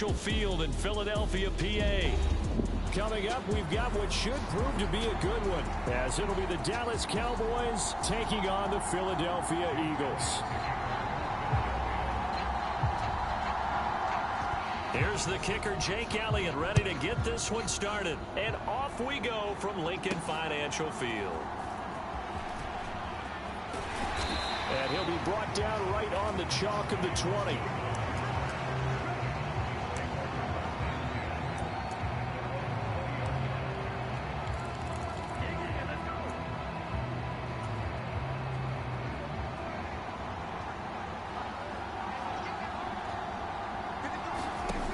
Financial Field in Philadelphia, PA. Coming up, we've got what should prove to be a good one, as it'll be the Dallas Cowboys taking on the Philadelphia Eagles. Here's the kicker, Jake Elliott, ready to get this one started. And off we go from Lincoln Financial Field. And he'll be brought down right on the chalk of the 20.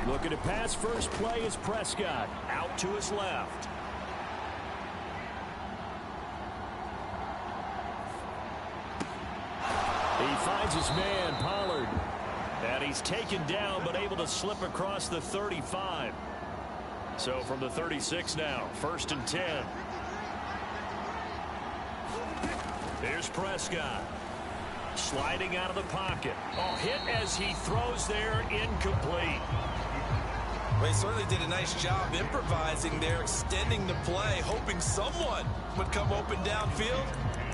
Looking to pass first play is Prescott. Out to his left. He finds his man, Pollard. And he's taken down, but able to slip across the 35. So from the 36 now, 1st and 10. Here's Prescott. Sliding out of the pocket. Oh, hit as he throws there, incomplete. Well, he certainly did a nice job improvising there, extending the play, hoping someone would come open downfield,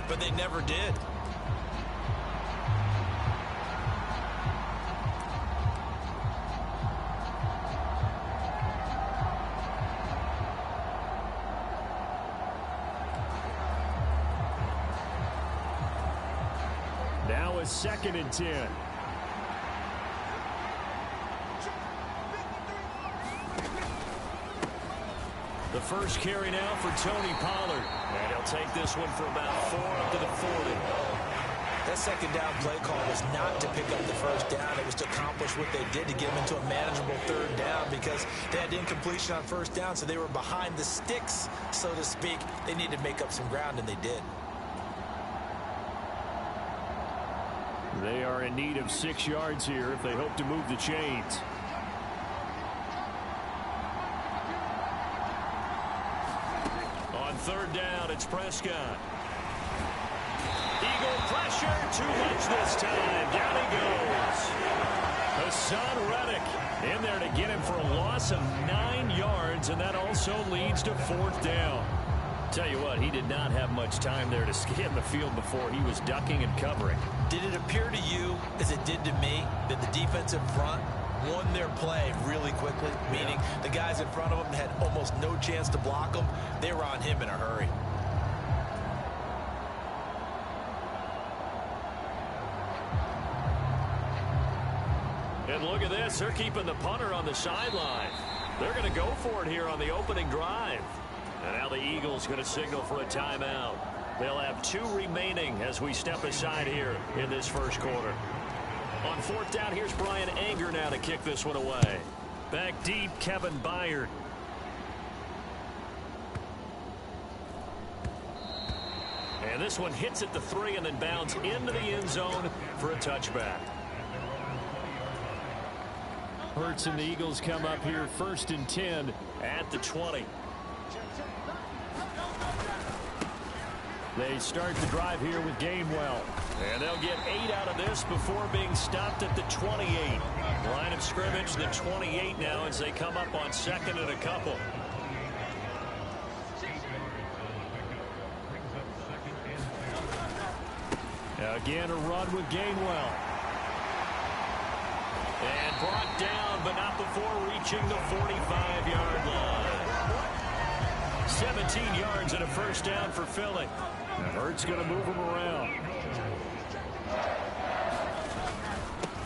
but they never did. Now a 2nd and 10. The first carry now for Tony Pollard. And he'll take this one for about 4 up to the 40. That second down play call was not to pick up the first down. It was to accomplish what they did to get them into a manageable 3rd down because they had incompletion on 1st down, so they were behind the sticks, so to speak. They needed to make up some ground, and they did. They are in need of 6 yards here if they hope to move the chains. On 3rd down, it's Prescott. Eagle pressure, too much this time. Down he goes. Hassan Reddick in there to get him for a loss of 9 yards, and that also leads to 4th down. Tell you what, he did not have much time there to scan the field before he was ducking and covering. Did it appear to you, as it did to me, that the defensive front won their play really quickly? Meaning the guys in front of them had almost no chance to block them. They were on him in a hurry. And look at this. They're keeping the punter on the sideline. They're going to go for it here on the opening drive. And now the Eagles going to signal for a timeout. They'll have 2 remaining as we step aside here in this 1st quarter. On 4th down, here's Brian Anger now to kick this one away. Back deep, Kevin Byard. And this one hits at the 3 and then bounds into the end zone for a touchback. Hurts and the Eagles come up here 1st and 10 at the 20. They start the drive here with Gainwell. And they'll get 8 out of this before being stopped at the 28. Line of scrimmage, the 28 now as they come up on 2nd and a couple. Again, a run with Gainwell. And brought down, but not before reaching the 45-yard line. 17 yards and a 1st down for Philly. And Hurts going to move him around.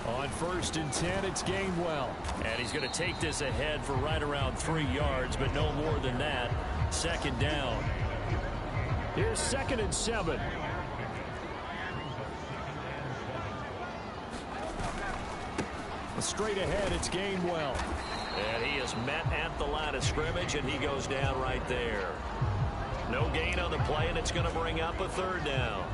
On 1st and 10, it's Gainwell. And he's going to take this ahead for right around 3 yards, but no more than that. 2nd down. Here's 2nd and 7. Straight ahead, it's Gainwell. And he is met at the line of scrimmage, and he goes down right there. No gain on the play, and it's going to bring up a 3rd down.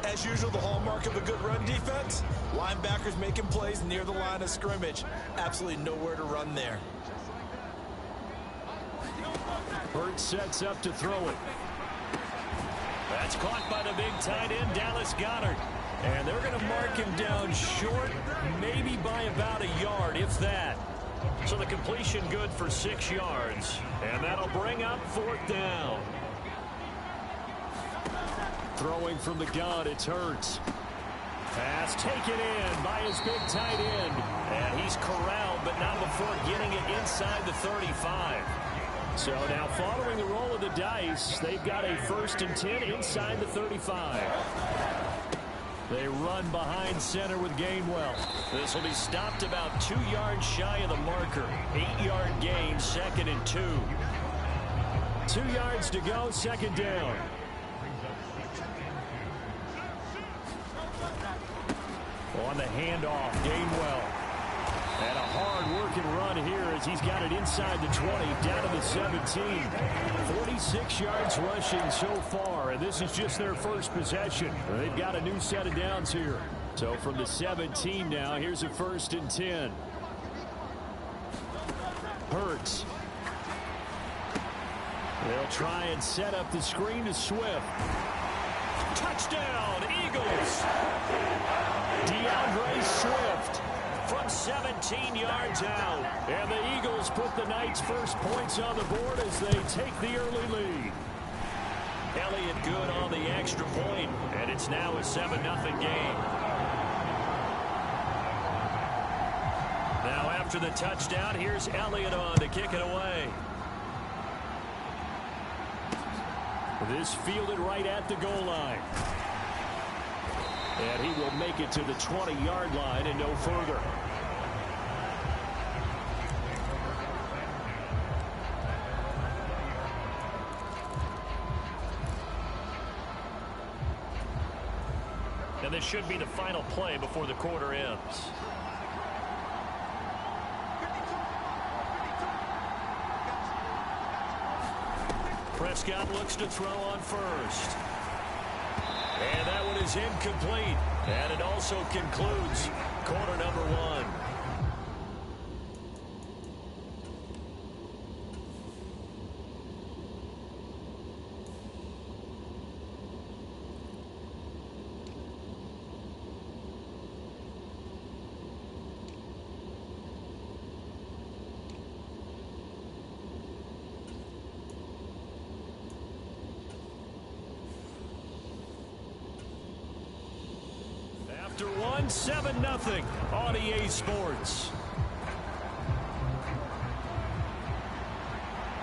As usual, the hallmark of a good run defense, linebackers making plays near the line of scrimmage. Absolutely nowhere to run there. Hurts sets up to throw it. That's caught by the big tight end, Dallas Goedert. And they're going to mark him down short, maybe by about a yard, if that. So the completion good for 6 yards. And that'll bring up 4th down. Throwing from the gun, it's Hurts. Pass taken in by his big tight end. And he's corralled, but not before getting it inside the 35. So now following the roll of the dice, they've got a 1st and 10 inside the 35. They run behind center with Gainwell. This will be stopped about 2 yards shy of the marker. 8-yard gain, 2nd and 2. 2 yards to go, 2nd down. On the handoff, Gainwell. And a hard-working run here as he's got it inside the 20, down to the 17. 46 yards rushing so far, and this is just their first possession. They've got a new set of downs here. So from the 17 now, here's a 1st and 10. Hurts. They'll try and set up the screen to Swift. Touchdown, Eagles! DeAndre Swift from 17 yards out. And the Eagles put the Knights' first points on the board as they take the early lead. Elliott good on the extra point, and it's now a 7-0 game. Now after the touchdown, here's Elliott on to kick it away. This fielded right at the goal line. And he will make it to the 20-yard line and no further. And this should be the final play before the quarter ends. Prescott looks to throw on first. And that one is incomplete. And it also concludes quarter number 1. After 7-0 on EA Sports.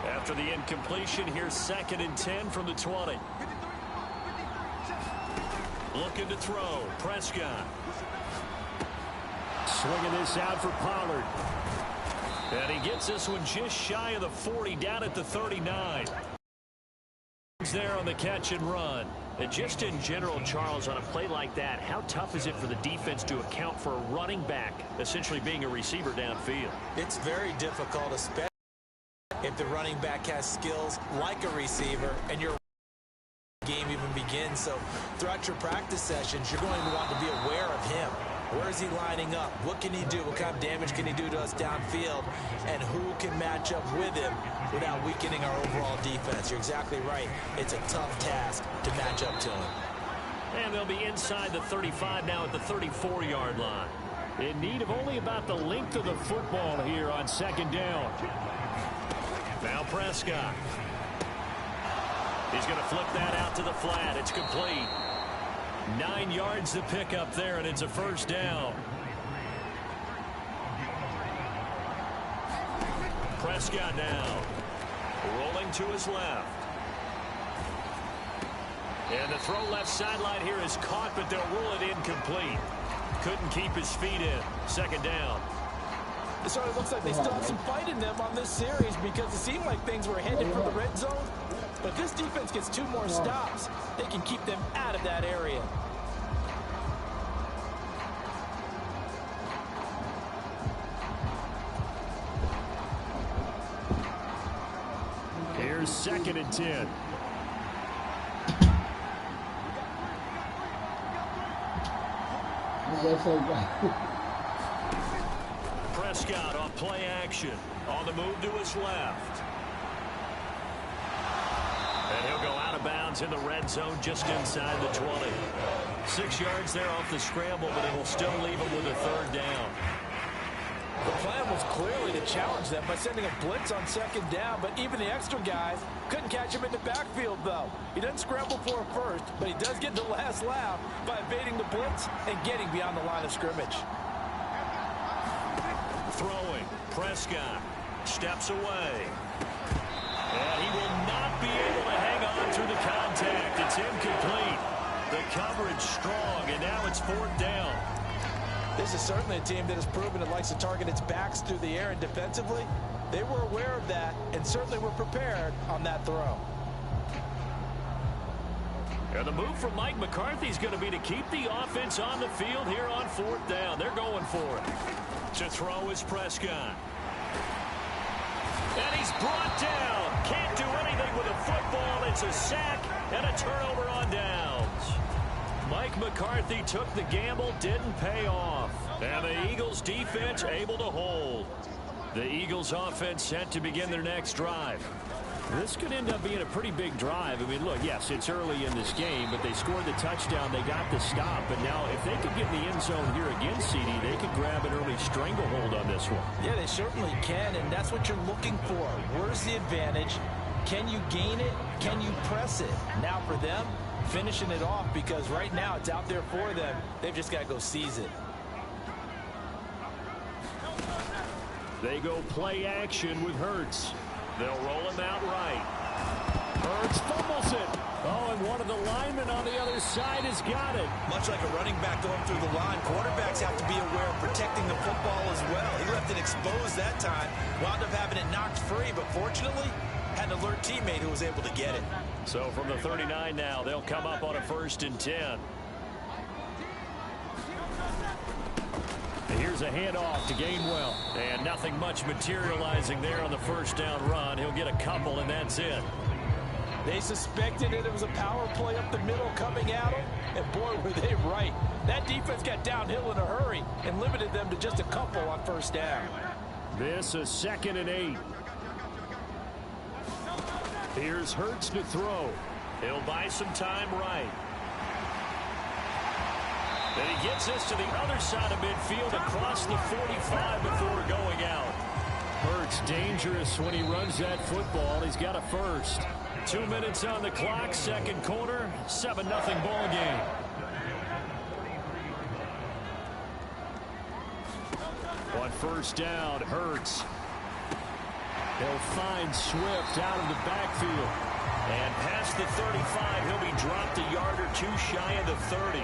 After the incompletion, here's 2nd and 10 from the 20. Looking to throw. Prescott. Swinging this out for Pollard. And he gets this one just shy of the 40, down at the 39. There on the catch and run. And just in general, Charles, on a play like that, how tough is it for the defense to account for a running back essentially being a receiver downfield? It's very difficult, especially if the running back has skills like a receiver and your game even begins. So throughout your practice sessions, you're going to want to be aware of him. Where is he lining up? What can he do? What kind of damage can he do to us downfield? And who can match up with him without weakening our overall defense? You're exactly right. It's a tough task to match up to him. And they'll be inside the 35 now at the 34-yard line. In need of only about the length of the football here on 2nd down. Now Prescott. He's going to flip that out to the flat. It's complete. 9 yards to pick up there, and it's a 1st down. Prescott now rolling to his left. And the throw left sideline here is caught, but they'll rule it incomplete. Couldn't keep his feet in. 2nd down. So it looks like they still have some fight in them on this series because it seemed like things were headed for the red zone. But if this defense gets 2 more stops, they can keep them out of that area. Here's 2nd and 10. Prescott on play action. On the move to his left. And he'll go out of bounds in the red zone just inside the 20. 6 yards there off the scramble, but it will still leave him with a 3rd down. The plan was clearly to challenge them by sending a blitz on second down, but even the extra guys couldn't catch him in the backfield, though. He doesn't scramble for it first, but he does get the last laugh by evading the blitz and getting beyond the line of scrimmage. Throwing. Prescott steps away. And he will not be able to hang on through the contact. It's incomplete. The coverage strong, and now it's fourth down. This is certainly a team that has proven it likes to target its backs through the air, and defensively, they were aware of that and certainly were prepared on that throw. And the move from Mike McCarthy is going to be to keep the offense on the field here on fourth down. They're going for it. To throw is Prescott. And he's brought down. Can't do anything with a football. It's a sack and a turnover on downs. Mike McCarthy took the gamble, didn't pay off. And the Eagles defense able to hold. The Eagles offense set to begin their next drive. This could end up being a pretty big drive. I mean, look, yes, it's early in this game, but they scored the touchdown. They got the stop. But now if they could get in the end zone here again, CD, they could grab an early stranglehold on this one. Yeah, they certainly can, and that's what you're looking for. Where's the advantage? Can you gain it? Can you press it? Now for them, finishing it off, because right now it's out there for them. They've just got to go seize it. They go play action with Hurts. They'll roll him out right. Hurts fumbles it. Oh, and one of the linemen on the other side has got it. Much like a running back going through the line, quarterbacks have to be aware of protecting the football as well. He left it exposed that time, wound up having it knocked free, but fortunately, had an alert teammate who was able to get it. So from the 39 now, they'll come up on a 1st and 10. Here's a handoff to Gainwell. And nothing much materializing there on the first down run. He'll get a couple, and that's it. They suspected it was a power play up the middle coming at them, and boy, were they right. That defense got downhill in a hurry and limited them to just a couple on first down. This is 2nd and 8. Here's Hurts to throw. He'll buy some time right. And he gets this to the other side of midfield across the 45 before going out. Hurts dangerous when he runs that football. He's got a first. 2 minutes on the clock, second quarter, 7-0 ball game. On first down, Hurts. He'll find Swift out of the backfield. And past the 35, he'll be dropped a yard or two shy of the 30.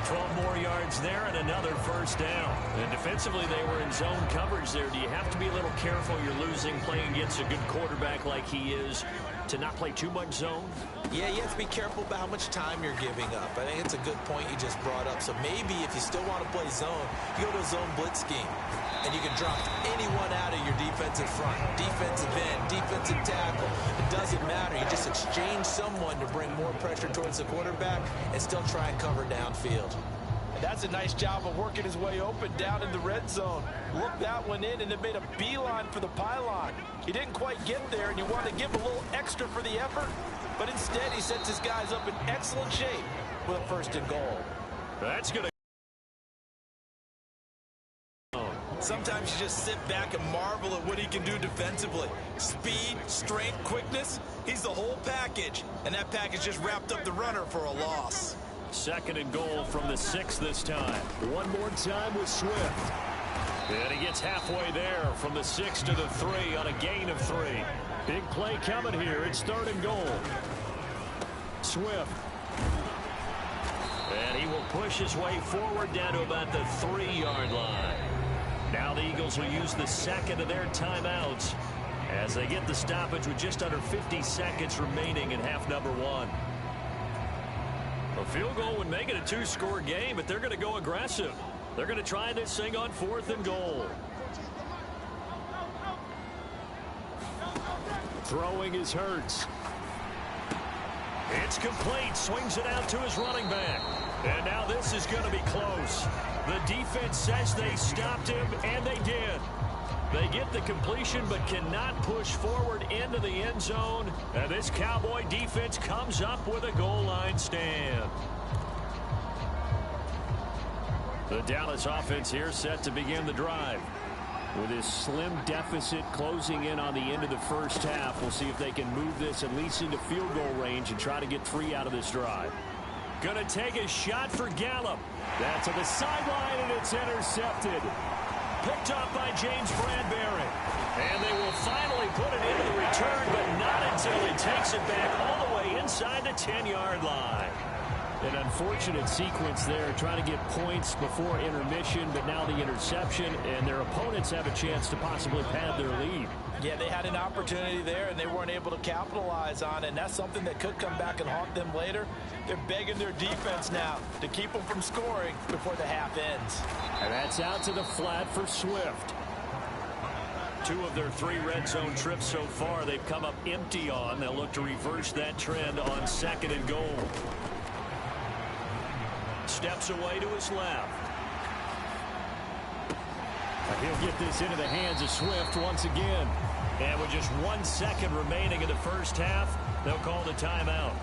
12 more yards there and another first down. And defensively, they were in zone coverage there. Do you have to be a little careful? You're losing playing against a good quarterback like he is to not play too much zone? Yeah, you have to be careful about how much time you're giving up. I think it's a good point you just brought up. So maybe if you still want to play zone, you go to a zone blitz scheme. And you can drop anyone out of your defensive front, defensive end, defensive tackle. It doesn't matter. You just exchange someone to bring more pressure towards the quarterback and still try and cover downfield. That's a nice job of working his way open down in the red zone. Looked that one in and then made a beeline for the pylon. He didn't quite get there, and you want to give a little extra for the effort, but instead he sets his guys up in excellent shape with a 1st and goal. That's going to... Sometimes you just sit back and marvel at what he can do defensively. Speed, strength, quickness, he's the whole package. And that package just wrapped up the runner for a loss. 2nd and goal from the 6 this time. One more time with Swift. And he gets halfway there from the 6 to the 3 on a gain of 3. Big play coming here. It's 3rd and goal. Swift. And he will push his way forward down to about the 3-yard line. Now the Eagles will use the 2nd of their timeouts as they get the stoppage with just under 50 seconds remaining in half number 1. A field goal would make it a 2-score game, but they're going to go aggressive. They're going to try this thing on 4th and goal. Throwing is Hurts. It's complete. Swings it out to his running back. And now this is going to be close. The defense says they stopped him, and they did. They get the completion but cannot push forward into the end zone. And this Cowboy defense comes up with a goal line stand. The Dallas offense here set to begin the drive. With this slim deficit closing in on the end of the first half, we'll see if they can move this at least into field goal range and try to get 3 out of this drive. Going to take a shot for Gallup. That's on the sideline, and it's intercepted. Picked off by James Bradbury. And they will finally put it into the return, but not until he takes it back all the way inside the 10-yard line. An unfortunate sequence there, trying to get points before intermission, but now the interception, and their opponents have a chance to possibly pad their lead. Yeah, they had an opportunity there, and they weren't able to capitalize on it, and that's something that could come back and haunt them later. They're begging their defense now to keep them from scoring before the half ends. And that's out to the flat for Swift. 2 of their 3 red zone trips so far they've come up empty on. They'll look to reverse that trend on 2nd and goal. Steps away to his left. He'll get this into the hands of Swift once again. And with just 1 second remaining in the first half, they'll call the timeout.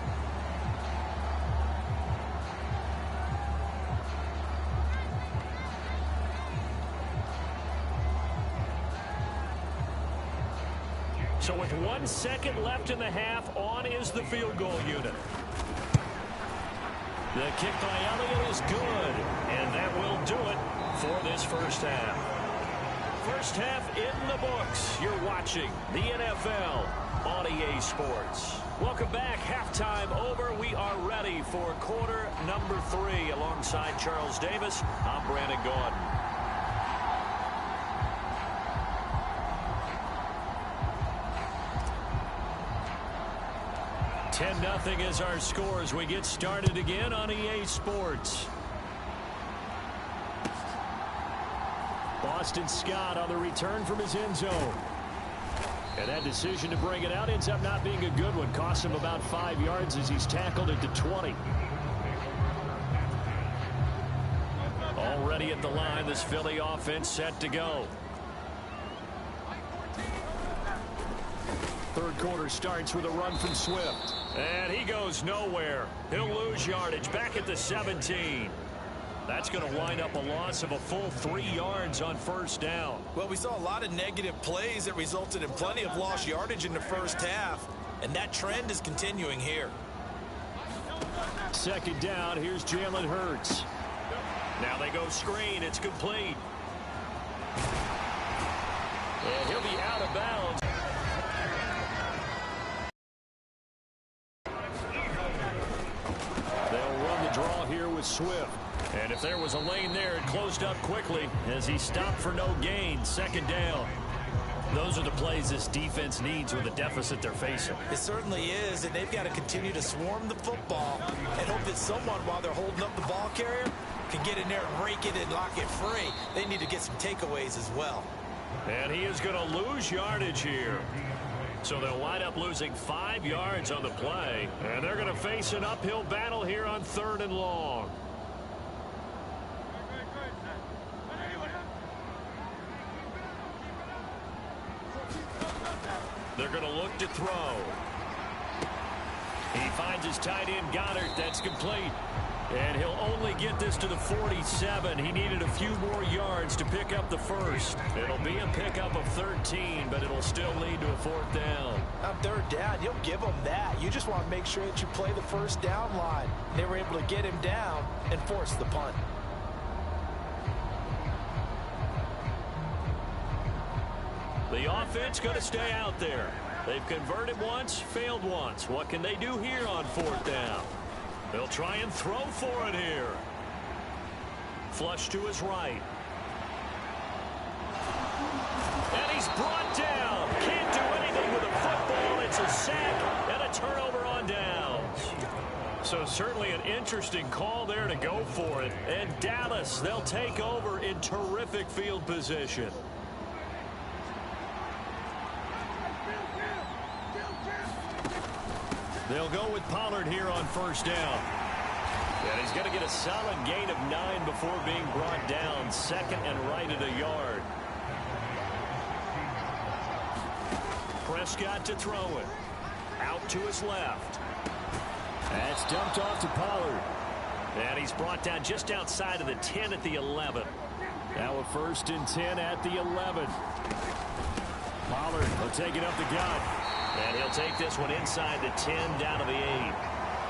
So with 1 second left in the half, on is the field goal unit. The kick by Elliott is good, and that will do it for this first half. First half in the books. You're watching the NFL on EA Sports. Welcome back. Halftime over. We are ready for quarter number 3. Alongside Charles Davis, I'm Brandon Gaudin. Nothing is our score as we get started again on EA Sports. Boston Scott on the return from his end zone. And that decision to bring it out ends up not being a good one. Cost him about 5 yards as he's tackled at the 20. Already at the line, this Philly offense set to go. Third quarter starts with a run from Swift. And he goes nowhere. He'll lose yardage back at the 17. That's going to wind up a loss of a full 3 yards on first down. Well, we saw a lot of negative plays that resulted in plenty of lost yardage in the first half. And that trend is continuing here. Second down, here's Jalen Hurts. Now they go screen. It's complete. And he'll be out of bounds. Swift. And if there was a lane there, it closed up quickly as he stopped for no gain. Second down. Those are the plays this defense needs with the deficit they're facing. It certainly is, and they've got to continue to swarm the football and hope that someone, while they're holding up the ball carrier, can get in there and rake it and lock it free. They need to get some takeaways as well. And he is going to lose yardage here. So they'll wind up losing 5 yards on the play. And they're going to face an uphill battle here on 3rd and long. They're going to look to throw. He finds his tight end Goddard. That's complete. And he'll only get this to the 47. He needed a few more yards to pick up the first. It'll be a pickup of 13, but it'll still lead to a 4th down. On 3rd down, you'll give them that. You just want to make sure that you play the first down line. They were able to get him down and force the punt. The offense going to stay out there. They've converted once, failed once. What can they do here on 4th down? They'll try and throw for it here. Flush to his right. And he's brought down. Can't do anything with a football. It's a sack and a turnover on downs. So certainly an interesting call there to go for it. And Dallas, they'll take over in terrific field position. They'll go with Pollard here on 1st down. And he's going to get a solid gain of 9 before being brought down. 2nd and right at a yard. Prescott to throw it. Out to his left. That's dumped off to Pollard. And he's brought down just outside of the 10 at the 11. Now a 1st and 10 at the 11. Pollard will take it up the gut. And he'll take this one inside the 10 down to the 8.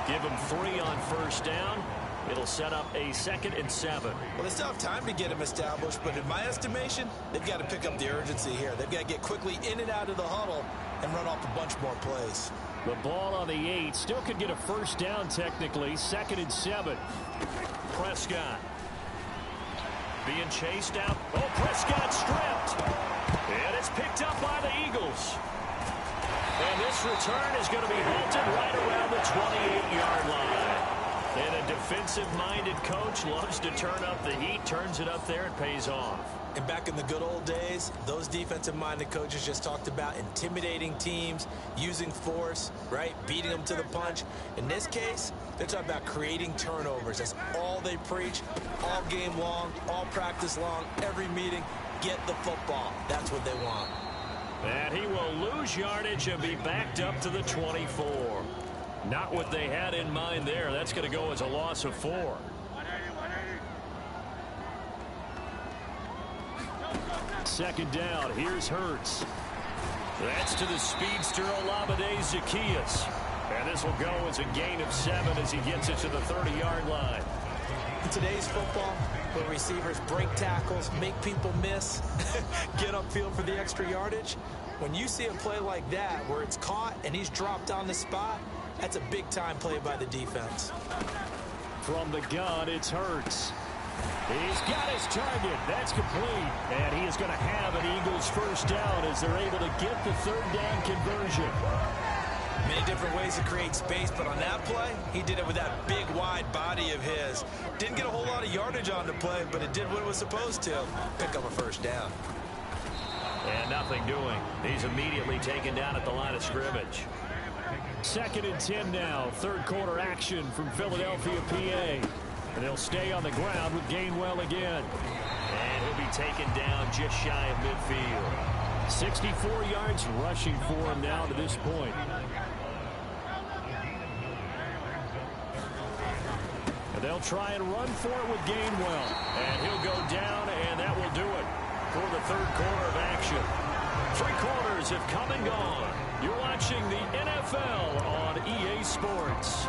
Give him 3 on 1st down. It'll set up a 2nd and 7. Well, they still have time to get him established, but in my estimation, they've got to pick up the urgency here. They've got to get quickly in and out of the huddle and run off a bunch more plays. The ball on the 8 still could get a 1st down technically. 2nd and 7. Prescott being chased out. Oh, Prescott stripped. And it's picked up by the Eagles. And this return is going to be halted right around the 28-yard line. And a defensive-minded coach loves to turn up the heat, turns it up there, and pays off. And back in the good old days, those defensive-minded coaches just talked about intimidating teams, using force, right, beating them to the punch. In this case, they're talking about creating turnovers. That's all they preach, all game long, all practice long, every meeting. Get the football. That's what they want. And he will lose yardage and be backed up to the 24. Not what they had in mind there. That's going to go as a loss of 4. Second down. Here's Hurts. That's to the speedster Olamide Zaccheaus. And this will go as a gain of 7 as he gets it to the 30-yard line. In today's football, where receivers break tackles, make people miss, get upfield for the extra yardage, when you see a play like that where it's caught and he's dropped on the spot, that's a big-time play by the defense. From the gun, it's Hurts. He's got his target. That's complete. And he is going to have an Eagles 1st down as they're able to get the 3rd down conversion. Many different ways to create space, but on that play, he did it with that big, wide body of his. Didn't get a whole lot of yardage on the play, but it did what it was supposed to. Pick up a 1st down. And nothing doing. He's immediately taken down at the line of scrimmage. 2nd and 10 now. 3rd quarter action from Philadelphia, PA. And they'll stay on the ground with Gainwell again. And he'll be taken down just shy of midfield. 64 yards rushing for him now to this point. And they'll try and run for it with Gainwell. And he'll go down, and that will do it for the 3rd quarter of action. 3 quarters have come and gone. You're watching the NFL on EA Sports.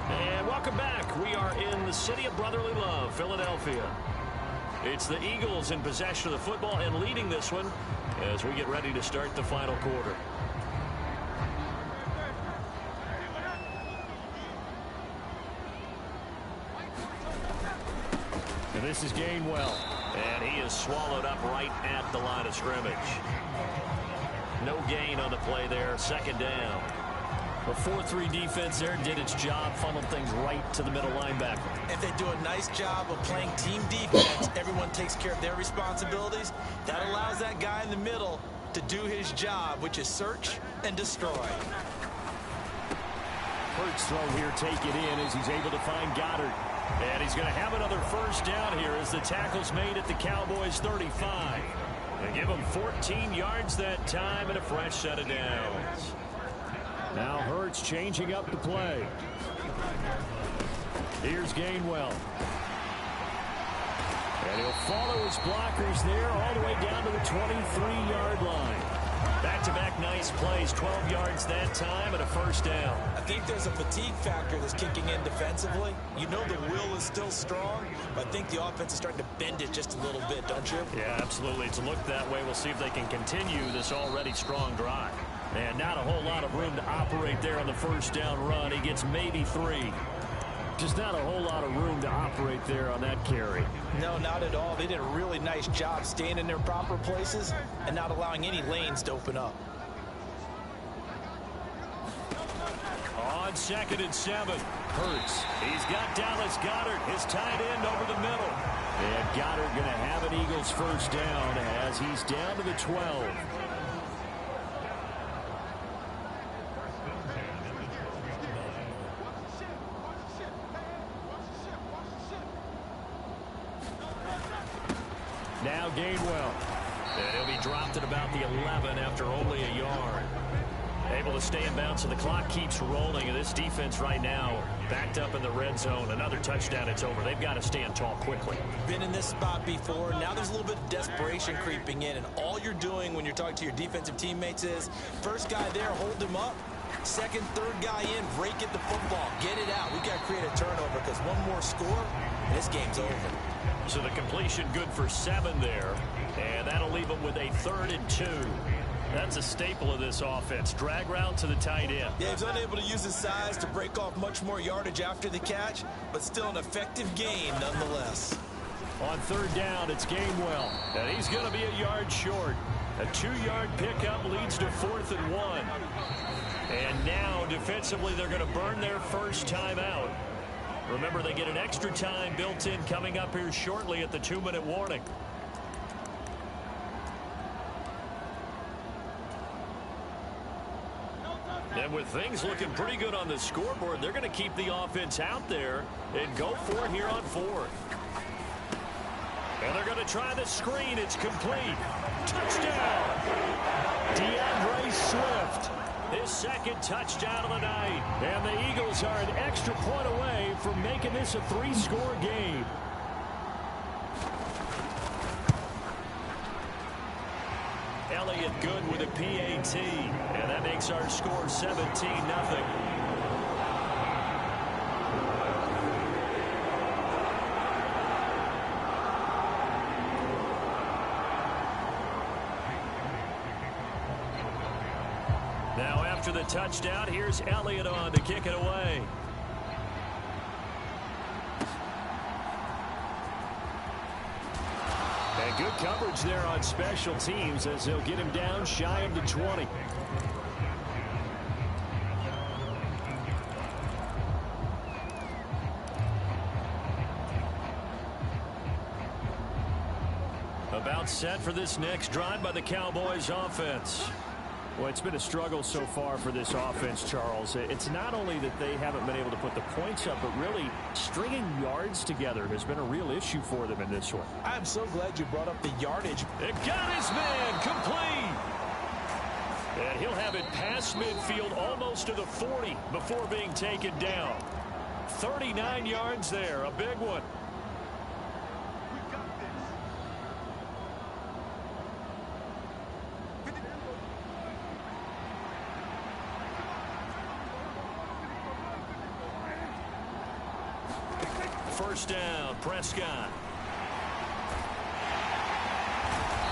And welcome back. We are in the city of brotherly love, Philadelphia. It's the Eagles in possession of the football and leading this one as we get ready to start the final quarter. And this is Gainwell. And he is swallowed up right at the line of scrimmage. No gain on the play there. 2nd down. The 4-3 defense there did its job, funneled things right to the middle linebacker. If they do a nice job of playing team defense, everyone takes care of their responsibilities. That allows that guy in the middle to do his job, which is search and destroy. Hurts throw here, take it in as he's able to find Goddard. And he's going to have another 1st down here as the tackle's made at the Cowboys' 35. They give him 14 yards that time and a fresh set of downs. Now Hurts changing up the play. Here's Gainwell. And he'll follow his blockers there all the way down to the 23-yard line. Back-to-back nice plays, 12 yards that time and a 1st down. I think there's a fatigue factor that's kicking in defensively. You know the will is still strong, but I think the offense is starting to bend it just a little bit, don't you? Yeah, absolutely. It's looked that way. We'll see if they can continue this already strong drive. And not a whole lot of room to operate there on the 1st down run. He gets maybe 3. Just not a whole lot of room to operate there on that carry. No, not at all. They did a really nice job staying in their proper places and not allowing any lanes to open up. On 2nd and 7, Hurts. He's got Dallas Goedert, his tight end, over the middle. And Goddard going to have an Eagles 1st down as he's down to the 12. Now Gainwell. And he'll be dropped at about the 11 after only a yard. Able to stay in bounds, and the clock keeps rolling. And this defense right now backed up in the red zone. Another touchdown, it's over. They've got to stand tall quickly. Been in this spot before. Now there's a little bit of desperation creeping in, and all you're doing when you're talking to your defensive teammates is first guy there, hold him up. Second, third guy in, break at the football. Get it out. We got to create a turnover because one more score, and this game's over. So the completion good for 7 there, and that'll leave them with a 3rd and 2. That's a staple of this offense. Drag route to the tight end. Yeah, he's unable to use his size to break off much more yardage after the catch, but still an effective gain nonetheless. On 3rd down, it's Gainwell, and he's going to be a yard short. A 2-yard pickup leads to 4th and 1. And now, defensively, they're going to burn their first timeout. Remember, they get an extra time built in coming up here shortly at the 2-minute warning. And with things looking pretty good on the scoreboard, they're going to keep the offense out there and go for it here on 4th. And they're going to try the screen. It's complete. Touchdown! DeAndre Swift. His 2nd touchdown of the night. And the Eagles are an extra point away from making this a 3-score game. Elliott good with a PAT. And that makes our score 17-0. Now after the touchdown, here's Elliott on to kick it away. And good coverage there on special teams as they'll get him down shy of the 20. About set for this next drive by the Cowboys offense. Well, it's been a struggle so far for this offense, Charles. It's not only that they haven't been able to put the points up, but really stringing yards together has been a real issue for them in this one. I'm so glad you brought up the yardage. It got his man complete. And he'll have it past midfield almost to the 40 before being taken down. 39 yards there, a big one. First down, Prescott.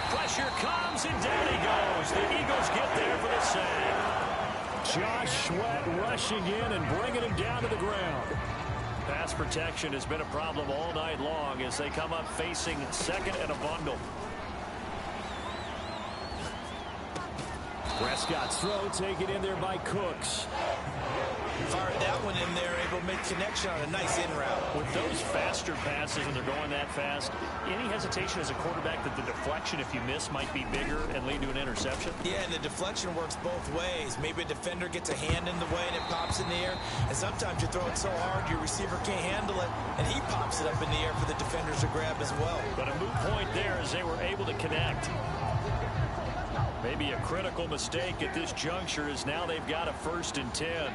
Pressure comes, and down he goes. The Eagles get there for the sack. Josh Sweat rushing in and bringing him down to the ground. Pass protection has been a problem all night long as they come up facing 2nd and a bundle. Prescott's throw taken in there by Cooks. Fired that one in there, able to make connection on a nice in route. With those faster passes and they're going that fast, any hesitation as a quarterback that the deflection, if you miss, might be bigger and lead to an interception? Yeah, and the deflection works both ways. Maybe a defender gets a hand in the way and it pops in the air. And sometimes you throw it so hard your receiver can't handle it, and he pops it up in the air for the defenders to grab as well. But a moot point there as they were able to connect. Maybe a critical mistake at this juncture as now they've got a 1st and 10.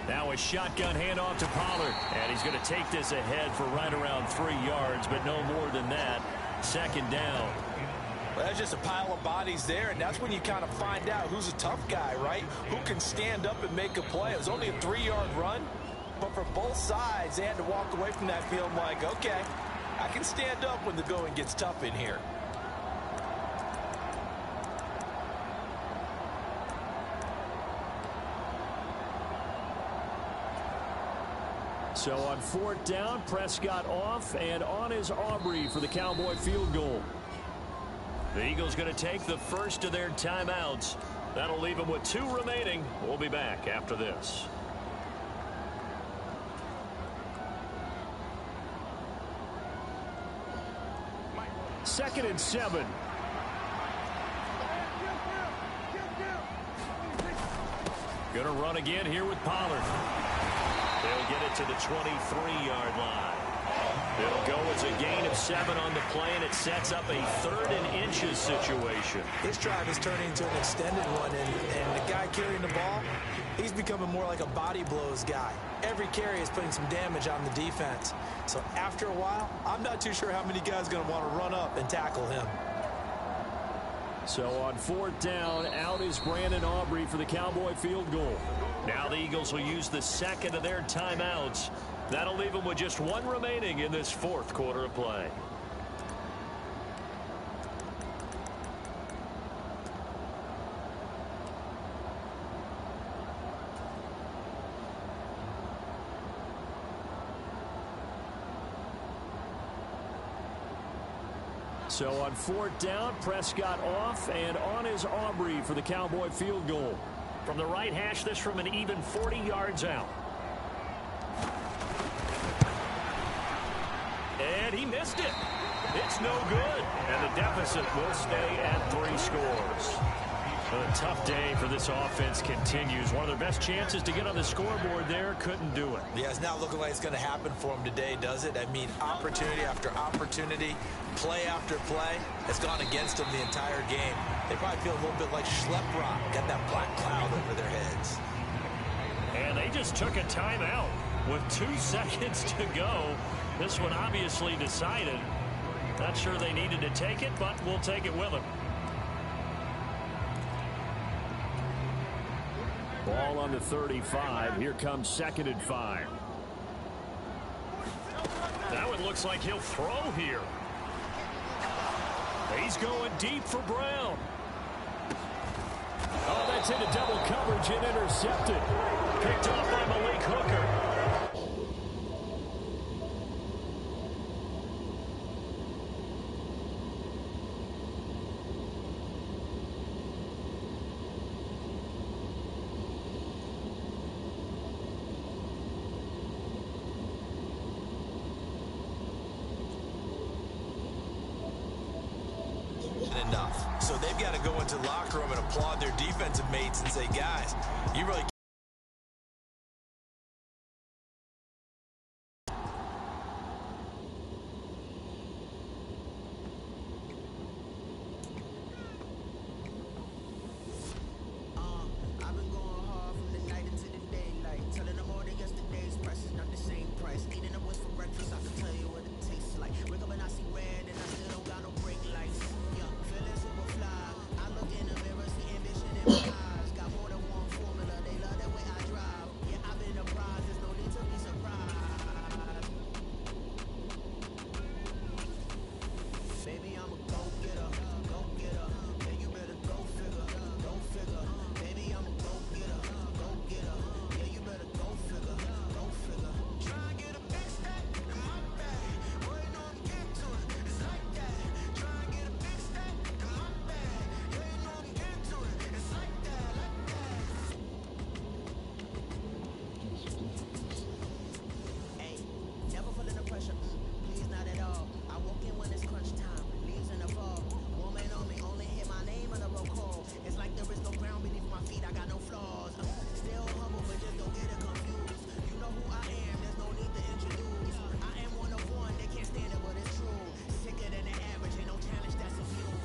Now a shotgun handoff to Pollard. And he's going to take this ahead for right around 3 yards, but no more than that. 2nd down. Well, that's just a pile of bodies there, and that's when you kind of find out who's a tough guy, right? Who can stand up and make a play. It was only a 3-yard run, but for both sides, they had to walk away from that feeling like, okay, I can stand up when the going gets tough in here. So on 4th down, Prescott off, and on is Aubrey for the Cowboy field goal. The Eagles going to take the first of their timeouts. That'll leave them with 2 remaining. We'll be back after this. Second and 7. Going to run again here with Pollard. They'll get it to the 23-yard line. It'll go as a gain of 7 on the play, and it sets up a 3rd and inches situation. This drive is turning into an extended one, and the guy carrying the ball, he's becoming more like a body blows guy. Every carry is putting some damage on the defense. So after a while, I'm not too sure how many guys are going to want to run up and tackle him. So on 4th down, out is Brandon Aubrey for the Cowboy field goal. Now the Eagles will use the 2nd of their timeouts. That'll leave them with just 1 remaining in this 4th quarter of play. So on 4th down, Prescott off, and on is Aubrey for the Cowboy field goal. From the right hash, this from an even 40 yards out. And he missed it. It's no good. And the deficit will stay at 3 scores. A tough day for this offense continues. One of their best chances to get on the scoreboard there, couldn't do it. Yeah, it's not looking like it's going to happen for them today, does it? I mean, opportunity after opportunity, play after play has gone against them the entire game. They probably feel a little bit like Schlep Rock, got that black cloud over their heads. And they just took a timeout with 2 seconds to go. This one obviously decided. Not sure they needed to take it, but we'll take it with them. Ball on the 35. Here comes 2nd and 5. That one looks like he'll throw here. He's going deep for Brown. Oh, that's into double coverage and intercepted. Picked off by Malik Hooker. Enough. So they've got to go into the locker room and applaud their defensive mates and say, guys, you really I've been going hard from the night into the daylight, telling them all that yesterday's price is not the same price. Eating them what's for breakfast, I can tell you what it tastes like. Wake up and I see red and I still don't got no brake lights. Yeah, feeling super fly. I look in the mirror, see ambition in my eyes. Got more than one formula, they love the way I drive. Yeah, I've been a prize, there's no need to be surprised. Baby, I'm a go-getter, go-getter. Yeah, you better go figure, go figure. Baby, I'm a go-getter, go-getter. Yeah, you better go figure, go figure. Try and get a big stack in my bag. Waiting on to get to it, it's like that. Try and get a big stack in my bag. Yeah, you know I'm getting to it, it's like that, like that. Hey, never feeling the pressure, please not at all. I walk in when it's crunch time, leaves in the fall. Woman on me, only hit my name on the roll call. It's like there is no ground beneath my feet, I got no flaws. Still humble, but just don't get it confused. You know who I am, there's no need to introduce. I am one of one, they can't stand it, but it's true. Sicker than the average, ain't no challenge that's immune.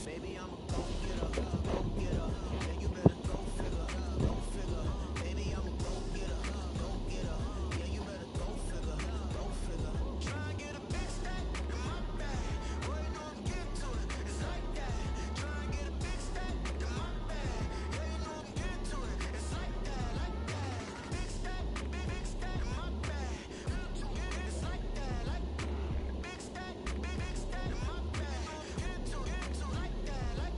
Baby, I'm a go-getter, go-getter. Yeah, you better go figure, go figure. Baby, I'm a go-getter, go-getter. Yeah, you better go figure, go figure. Try and get a big stack in my bag. Waiting on to get to it, it's like that. Try and get a big stack in my bag. Yeah, you know I'm getting to it, it's like that, like that. Big stack in my bag. It's like that, like big stack in my bag. Get to it, like that, like.